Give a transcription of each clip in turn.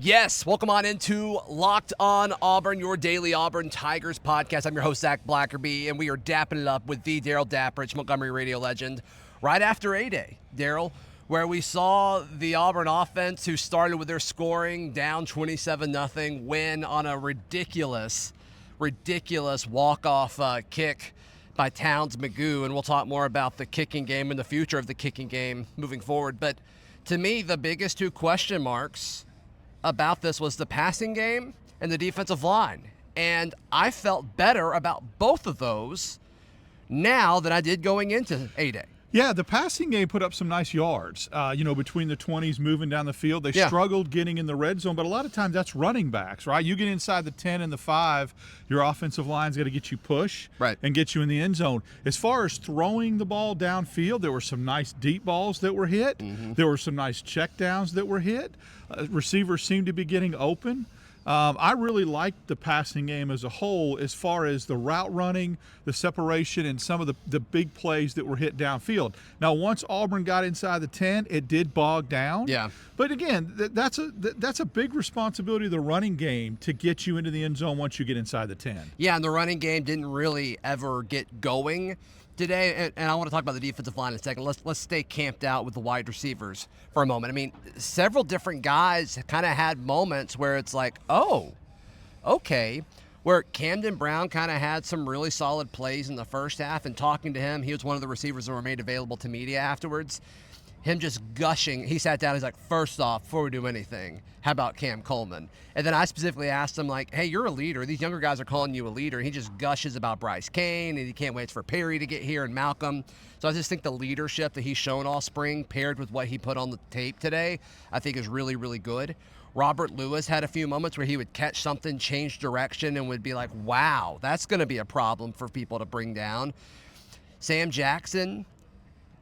Yes, welcome on into Locked On Auburn, your daily Auburn Tigers podcast. I'm your host, Zach Blackerby, and we are dapping it up with the Darrell Dapprich, Montgomery radio legend, right after A-Day, Darrell, where we saw the Auburn offense, who started with their scoring down 27-0, win on a ridiculous walk-off kick by Towns Magoo, and we'll talk more about the kicking game and the future of the kicking game moving forward. But to me, the biggest two question marks about this was the passing game and the defensive line. And I felt better about both of those now than I did going into A-Day. Yeah, the passing game put up some nice yards, between the 20s moving down the field. They struggled getting in the red zone, but a lot of times that's running backs, right? You get inside the 10 and the 5, your offensive line's got to get you push and get you in the end zone. As far as throwing the ball downfield, there were some nice deep balls that were hit. Mm-hmm. There were some nice checkdowns that were hit. Receivers seemed to be getting open. I really liked the passing game as a whole as far as the route running, the separation, and some of the big plays that were hit downfield. Now, once Auburn got inside the 10, it did bog down. Yeah. But again, that's a big responsibility of the running game to get you into the end zone once you get inside the 10. Yeah, and the running game didn't really ever get going today, and I want to talk about the defensive line in a second. Let's stay camped out with the wide receivers for a moment. I mean, several different guys kind of had moments where it's like, oh, okay, where Camden Brown kind of had some really solid plays in the first half, and talking to him, he was one of the receivers that were made available to media afterwards. Him just gushing. He sat down. He's like, first off, before we do anything, how about Cam Coleman? And then I specifically asked him, like, hey, you're a leader. These younger guys are calling you a leader. And he just gushes about Bryce Kane, and he can't wait for Perry to get here and Malcolm. So I just think the leadership that he's shown all spring, paired with what he put on the tape today, I think is really, really good. Robert Lewis had a few moments where he would catch something, change direction, and would be like, wow, that's going to be a problem for people to bring down. Sam Jackson,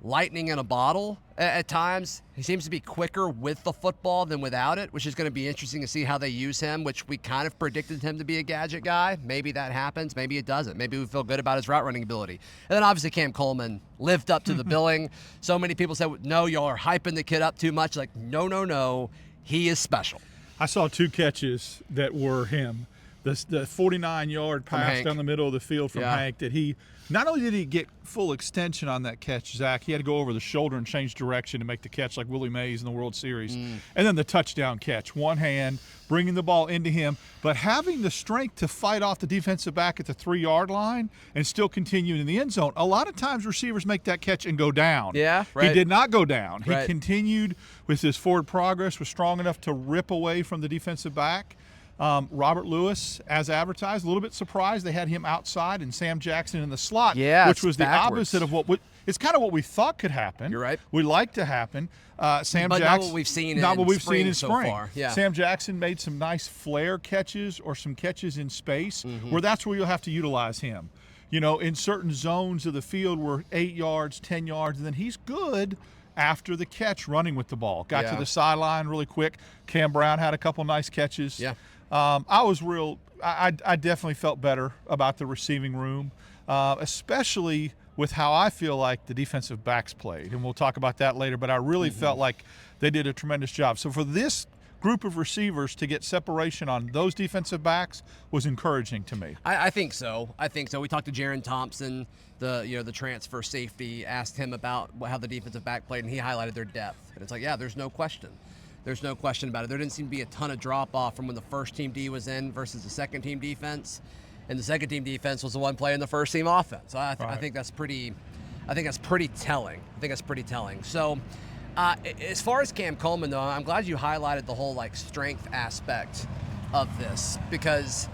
lightning in a bottle at times. He seems to be quicker with the football than without it, which is going to be interesting to see how they use him, which we kind of predicted him to be a gadget guy. Maybe that happens. Maybe it doesn't. Maybe we feel good about his route running ability. And then obviously Cam Coleman lived up to the billing. So many people said, no, y'all are hyping the kid up too much. Like, no. He is special. I saw two catches that were him. The 49-yard pass down the middle of the field from Hank that he – not only did he get full extension on that catch, Zach, he had to go over the shoulder and change direction to make the catch like Willie Mays in the World Series. And then the touchdown catch, one hand, bringing the ball into him, but having the strength to fight off the defensive back at the 3-yard line and still continue in the end zone. A lot of times receivers make that catch and go down. Yeah, right. He did not go down. He continued with his forward progress, was strong enough to rip away from the defensive back. Robert Lewis, as advertised, a little bit surprised they had him outside and Sam Jackson in the slot, which was the opposite of it's kind of what we thought could happen. You're right. We like to happen. Sam but Jackson, not what we've seen in spring so far. Yeah. Sam Jackson made some nice flare catches or some catches in space where that's where you'll have to utilize him. You know, in certain zones of the field where 8 yards, 10 yards, and then he's good after the catch running with the ball. Got to the sideline really quick. Cam Brown had a couple nice catches. Yeah. I definitely felt better about the receiving room, especially with how I feel like the defensive backs played. And we'll talk about that later, but I really felt like they did a tremendous job. So for this group of receivers to get separation on those defensive backs was encouraging to me. I think so. We talked to Jaron Thompson, the transfer safety, asked him about how the defensive back played, and he highlighted their depth. And it's like, yeah, there's no question. There's no question about it. There didn't seem to be a ton of drop-off from when the first-team D was in versus the second-team defense. And the second-team defense was the one playing the first-team offense. So I think that's pretty telling. So as far as Cam Coleman, though, I'm glad you highlighted the whole, strength aspect of this, because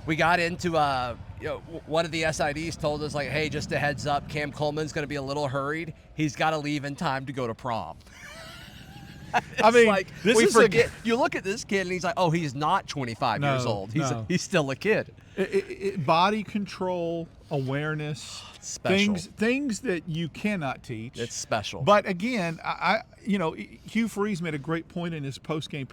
we got into one of the SIDs told us, hey, just a heads up, Cam Coleman's going to be a little hurried. He's got to leave in time to go to prom. I mean, we forget. You look at this kid, and he's like, "Oh, he's not 25 years old. He's still a kid." Body control, awareness, things that you cannot teach. It's special. But again, Hugh Freeze made a great point in his post-game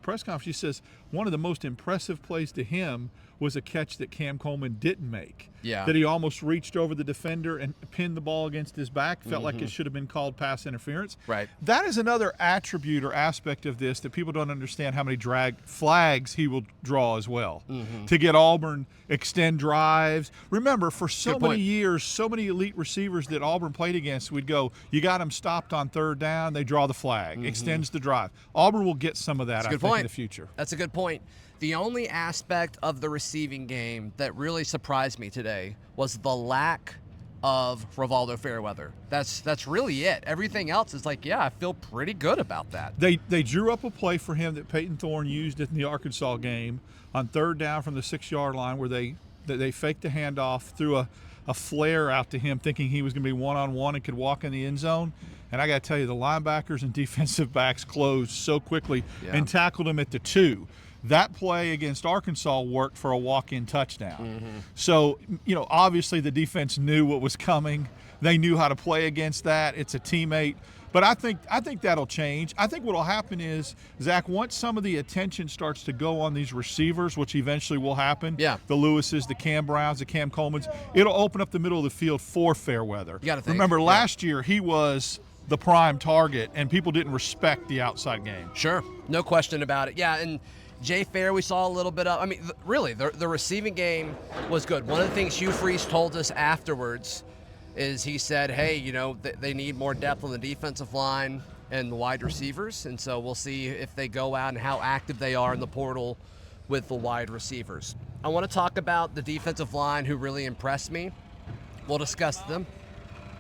press conference. He says one of the most impressive plays to him was a catch that Cam Coleman didn't make. that he almost reached over the defender and pinned the ball against his back. Felt like it should have been called pass interference. Right. That is another attribute or aspect of this that people don't understand how many drag flags he will draw as well to get Auburn extend drives. Remember, for so many years, so many elite receivers that Auburn played against, we'd go, you got them stopped on third down, they draw the flag, extends the drive. Auburn will get some of that, I think, in the future. That's a good point. The only aspect of the receiving game that really surprised me today was the lack of Rivaldo Fairweather. That's really it. Everything else is like, yeah, I feel pretty good about that. They drew up a play for him that Peyton Thorne used in the Arkansas game on third down from the 6-yard line where they faked the handoff, threw a flare out to him thinking he was going to be one-on-one and could walk in the end zone. And I got to tell you, the linebackers and defensive backs closed so quickly and tackled him at the 2. That play against Arkansas worked for a walk-in touchdown. So, obviously the defense knew what was coming. They knew how to play against that. It's a teammate. But I think that'll change. I think what will happen is, Zach, once some of the attention starts to go on these receivers, which eventually will happen, the Lewises, the Cam Browns, the Cam Colemans, it'll open up the middle of the field for Fairweather. You gotta think. Remember, last year he was the prime target, and people didn't respect the outside game. Sure, no question about it. Yeah, and Jay Fair, we saw a little bit of. I mean, really, the receiving game was good. One of the things Hugh Freeze told us afterwards is he said, hey, they need more depth on the defensive line and the wide receivers, and so we'll see if they go out and how active they are in the portal with the wide receivers. I want to talk about the defensive line who really impressed me. We'll discuss them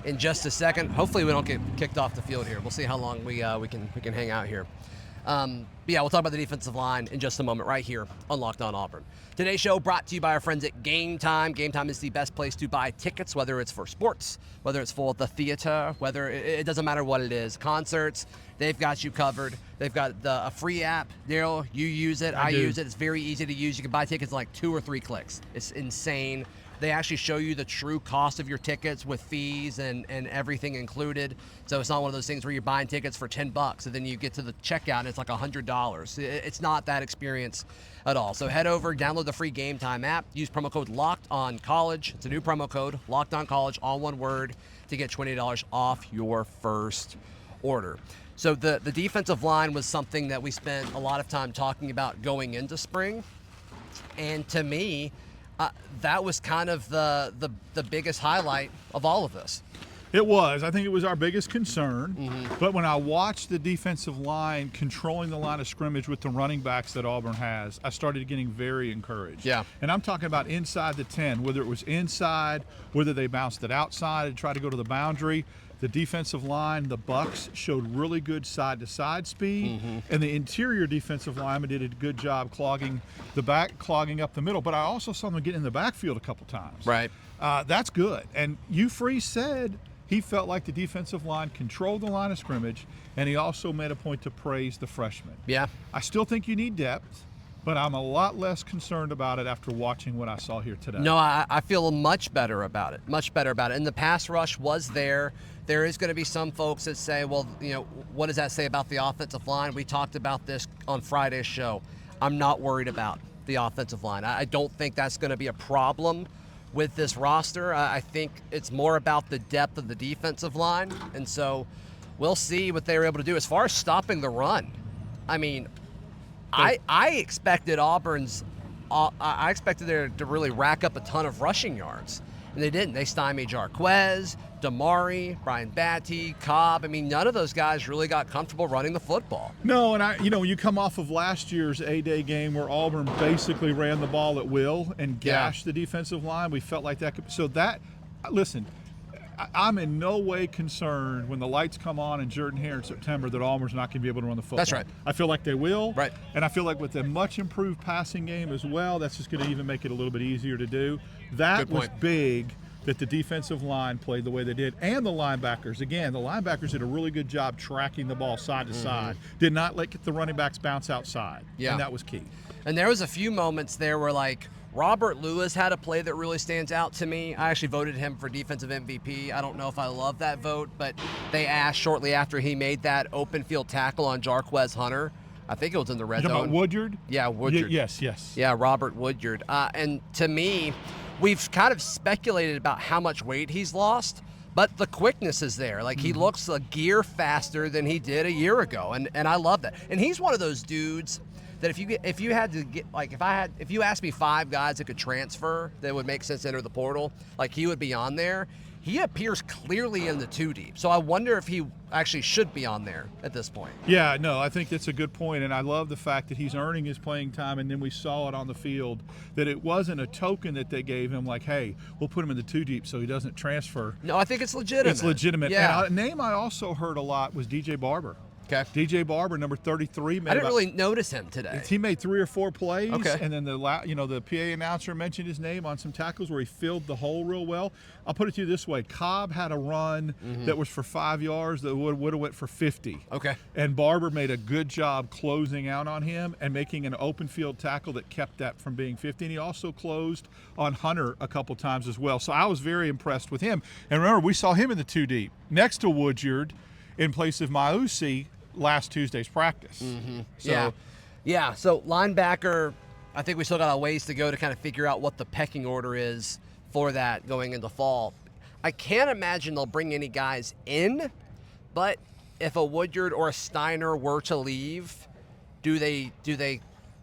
in just a second. Hopefully we don't get kicked off the field here. We'll see how long we can hang out here. But yeah, we'll talk about the defensive line in just a moment right here on Locked On Auburn. Today's show brought to you by our friends at Game Time. Game Time is the best place to buy tickets, whether it's for sports, whether it's for the theater, whether it doesn't matter what it is. Concerts, they've got you covered. They've got a free app. Darrell, you use it. I use it. It's very easy to use. You can buy tickets in like 2 or 3 clicks. It's insane. They actually show you the true cost of your tickets with fees and everything included. So it's not one of those things where you're buying tickets for $10 and then you get to the checkout and it's like $100. It's not that experience at all. So head over, download the free Game Time app, use promo code LOCKEDONCollege. It's a new promo code, LOCKEDONCollege, all one word, to get $20 off your first order. So the defensive line was something that we spent a lot of time talking about going into spring. And to me, that was kind of the biggest highlight of all of this. It was. I think it was our biggest concern. But when I watched the defensive line controlling the line of scrimmage with the running backs that Auburn has, I started getting very encouraged. Yeah. And I'm talking about inside the 10, whether it was inside, whether they bounced it outside and tried to go to the boundary. The defensive line, the Bucks, showed really good side-to-side speed, and the interior defensive lineman did a good job clogging up the middle. But I also saw them get in the backfield a couple times. Right. That's good. And Hugh Freeze said he felt like the defensive line controlled the line of scrimmage, and he also made a point to praise the freshmen. Yeah. I still think you need depth, but I'm a lot less concerned about it after watching what I saw here today. No, I feel much better about it. Much better about it. And the pass rush was there. There is going to be some folks that say, well, what does that say about the offensive line? We talked about this on Friday's show. I'm not worried about the offensive line. I don't think that's going to be a problem with this roster. I think it's more about the depth of the defensive line. And so we'll see what they were able to do. As far as stopping the run, I mean, I expected I expected there to really rack up a ton of rushing yards. And they didn't. They stymied Jarquez, Damari, Brian Batty, Cobb. I mean, none of those guys really got comfortable running the football. No, and you come off of last year's A-Day game where Auburn basically ran the ball at will and gashed the defensive line. We felt like that. Listen, I'm in no way concerned when the lights come on in Jordan-Hare in September that Auburn's not going to be able to run the football. That's right. I feel like they will. Right. And I feel like with a much improved passing game as well, that's just going to even make it a little bit easier to do. That was big that the defensive line played the way they did. And the linebackers. Again, the linebackers did a really good job tracking the ball side to side. Did not let the running backs bounce outside. Yeah. And that was key. And there was a few moments there where, like, Robert Lewis had a play that really stands out to me. I actually voted him for defensive MVP. I don't know if I love that vote, but they asked shortly after he made that open field tackle on Jarquez Hunter. I think it was in the red zone. About Woodyard? Yeah, Woodyard. Yes. Yeah, Robert Woodyard. And to me, we've kind of speculated about how much weight he's lost, but the quickness is there. Like, he looks a gear faster than he did a year ago, and I love that. And he's one of those dudes that if you asked me 5 guys that could transfer that would make sense to enter the portal, like, he would be on there. He appears clearly in the 2 deep. So I wonder if he actually should be on there at this point. Yeah, no, I think that's a good point, and I love the fact that he's earning his playing time, and then we saw it on the field, that it wasn't a token that they gave him like, hey, we'll put him in the 2 deep so he doesn't transfer. No, I think it's legitimate. It's legitimate. Yeah. And a name I also heard a lot was DJ Barber. Okay. DJ Barber, number 33. I didn't really notice him today. He made 3 or 4 plays, okay. And then the PA announcer mentioned his name on some tackles where he filled the hole real well. I'll put it to you this way: Cobb had a run that was for 5 yards that would have went for 50. Okay. And Barber made a good job closing out on him and making an open field tackle that kept that from being 50. And he also closed on Hunter a couple times as well. So I was very impressed with him. And remember, we saw him in the 2 deep next to Woodyard in place of Mausi last Tuesday's practice. So linebacker, I think we still got a ways to go to kind of figure out what the pecking order is for that going into fall. I can't imagine they'll bring any guys in, but if a Woodyard or a Steiner were to leave, do they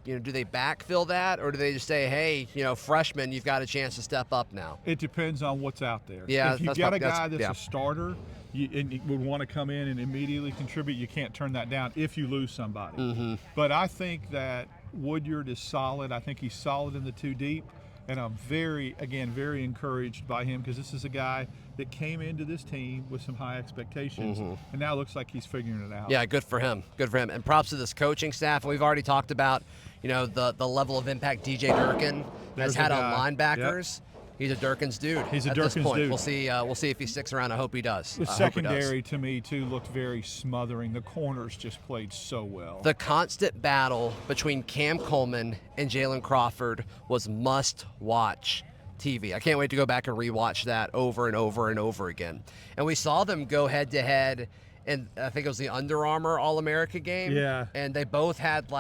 backfill that, or do they just say, hey, freshman, you've got a chance to step up now? It depends on what's out there. Yeah, if you got a guy that's a starter and you would want to come in and immediately contribute, you can't turn that down if you lose somebody. But I think that Woodyard is solid. I think he's solid in the 2 deep, and I'm very encouraged by him, because this is a guy that came into this team with some high expectations, and now looks like he's figuring it out. Yeah, good for him. And props to this coaching staff. And we've already talked about the level of impact DJ Durkin has had on linebackers. Yep. He's a Durkin's dude. He's a at Durkin's this point. dude. We'll see if he sticks around. I hope he does. The secondary, to me, too, looked very smothering. The corners just played so well. The constant battle between Cam Coleman and Jalen Crawford was must-watch TV. I can't wait to go back and rewatch that over and over and over again. And we saw them go head-to-head, and I think it was the Under Armour All-America game. Yeah. And they both had,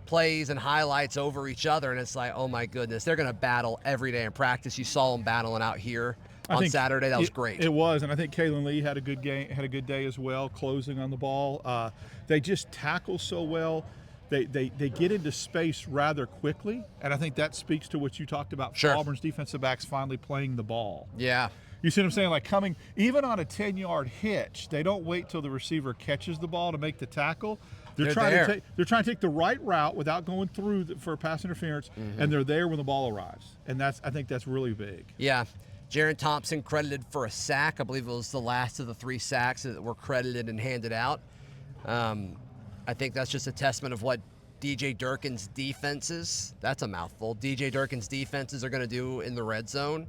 plays and highlights over each other, and it's like, oh my goodness, they're going to battle every day in practice. You saw them battling out here on Saturday. That was great. It was, and I think Kalen Lee had a good day as well, closing on the ball. They just tackle so well. They get into space rather quickly, and I think that speaks to what you talked about. Sure. Auburn's defensive backs finally playing the ball. Yeah. You see what I'm saying? Like, coming even on a 10-yard hitch, they don't wait till the receiver catches the ball to make the tackle. They're trying to take the right route without going through for pass interference, and they're there when the ball arrives. And I think that's really big. Yeah. Jaron Thompson credited for a sack. I believe it was the last of the 3 sacks that were credited and handed out. I think that's just a testament of what DJ Durkin's defenses, that's a mouthful, DJ Durkin's defenses are going to do in the red zone.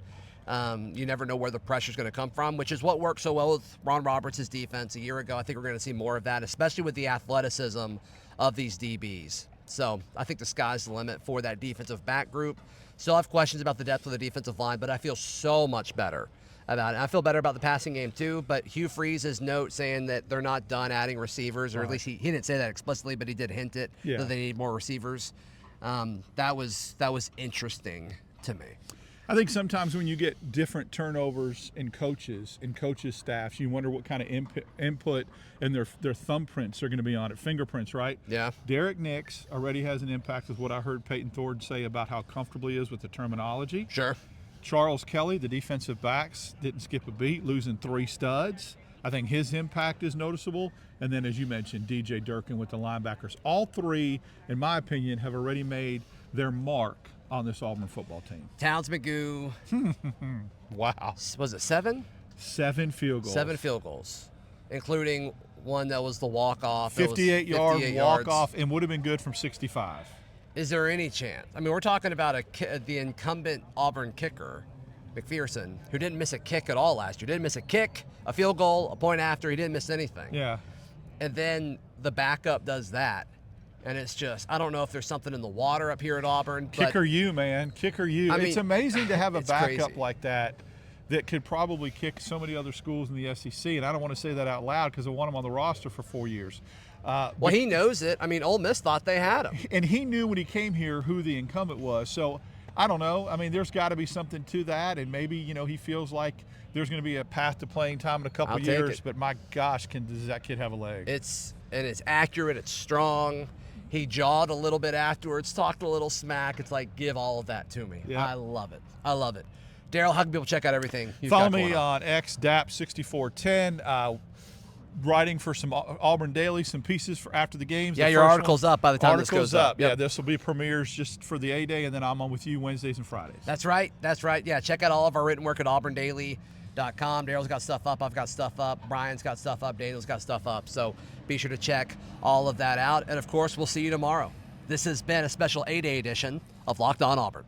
You never know where the pressure's going to come from, which is what worked so well with Ron Roberts' defense a year ago. I think we're going to see more of that, especially with the athleticism of these DBs. So I think the sky's the limit for that defensive back group. Still have questions about the depth of the defensive line, but I feel so much better about it. I feel better about the passing game too, but Hugh Freeze's note saying that they're not done adding receivers, or at least he didn't say that explicitly, but he did hint it, that they need more receivers. That was interesting to me. I think sometimes when you get different turnovers in coaches staffs, you wonder what kind of input and their thumbprints are going to be on it, fingerprints, right? Yeah. Derek Nix already has an impact with what I heard Peyton Thorne say about how comfortable he is with the terminology. Sure. Charles Kelly, the defensive backs, didn't skip a beat, losing 3 studs. I think his impact is noticeable. And then, as you mentioned, DJ Durkin with the linebackers. All 3, in my opinion, have already made their mark on this Auburn football team. Towns McGoo. Wow. Was it 7? 7 field goals. 7 field goals, including one that was the walk-off. 58-yard walk-off, and would have been good from 65. Is there any chance? I mean, we're talking about the incumbent Auburn kicker, McPherson, who didn't miss a kick at all last year. Didn't miss a kick, a field goal, a point after. He didn't miss anything. Yeah. And then the backup does that. And it's just, I don't know if there's something in the water up here at Auburn. Kicker you, man. Kicker you. I mean, it's amazing to have a backup crazy like that could probably kick so many other schools in the SEC. And I don't want to say that out loud because I want him on the roster for 4 years. Well, he knows it. I mean, Ole Miss thought they had him. And he knew when he came here who the incumbent was. So I don't know. I mean, there's got to be something to that, and maybe, he feels like there's going to be a path to playing time in a couple I'll years, take it. but my gosh, does that kid have a leg? It's accurate, it's strong. He jawed a little bit afterwards, talked a little smack. It's like, give all of that to me. Yeah. I love it. Darrell, how can people check out everything you've Follow got going me on X, DAP6410. Writing for some Auburn Daily, some pieces for after the games. Yeah, The your first article's one, up by the time this goes up. Yeah, Yep. this will be premieres just for the A-Day, and then I'm on with you Wednesdays and Fridays. That's right. Yeah, check out all of our written work at auburndaily.com. Darrell's got stuff up. I've got stuff up. Brian's got stuff up. Daniel's got stuff up. So be sure to check all of that out. And, of course, we'll see you tomorrow. This has been a special A-Day edition of Locked On Auburn.